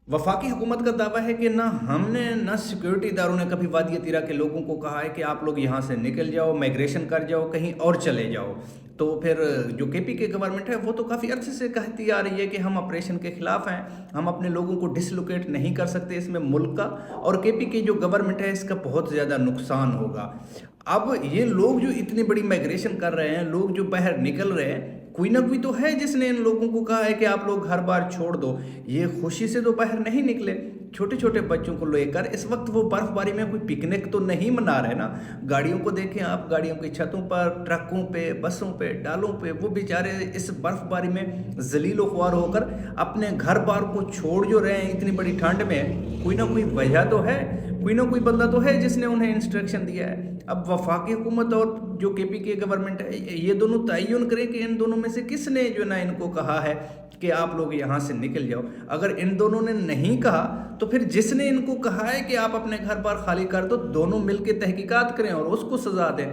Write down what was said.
वफाकी हुकूमत का दावा है कि ना सिक्योरिटी इदारों ने कभी वादी तीरा के लोगों को कहा है कि आप लोग यहाँ से निकल जाओ, माइग्रेशन कर जाओ, कहीं और चले जाओ। तो फिर जो केपी के गवर्नमेंट है वो तो काफ़ी अरसे से कहती आ रही है कि हम ऑपरेशन के खिलाफ हैं, हम अपने लोगों को डिसलोकेट नहीं कर सकते इसमें मुल्क का, और केपी की जो गवर्नमेंट है इसका बहुत ज़्यादा नुकसान होगा। अब ये लोग जो इतनी बड़ी माइग्रेशन कर रहे हैं, लोग जो बाहर निकल रहे हैं, कोई ना कोई तो है जिसने इन लोगों को कहा है कि आप लोग घर बार छोड़ दो। ये खुशी से तो बाहर नहीं निकले। छोटे छोटे बच्चों को लेकर इस वक्त वो बर्फबारी में कोई पिकनिक तो नहीं मना रहे ना। गाड़ियों को देखें आप, गाड़ियों की छतों पर, ट्रकों पे, बसों पे, डालों पे वो बेचारे इस बर्फबारी में जलीलो ख्वार होकर अपने घर बार को छोड़ जो रहे हैं इतनी बड़ी ठंड में। कोई ना कोई वजह तो है, कोई ना कोई बंदा तो है जिसने उन्हें इंस्ट्रक्शन दिया है। अब वफाकी हुकूमत और जो केपी की गवर्नमेंट है ये दोनों तयन करें कि इन दोनों में से किसने जो ना इनको कहा है कि आप लोग यहाँ से निकल जाओ। अगर इन दोनों ने नहीं कहा तो फिर जिसने इनको कहा है कि आप अपने घर बार खाली कर दो, दोनों मिलकर तहकीकात करें और उसको सजा दें।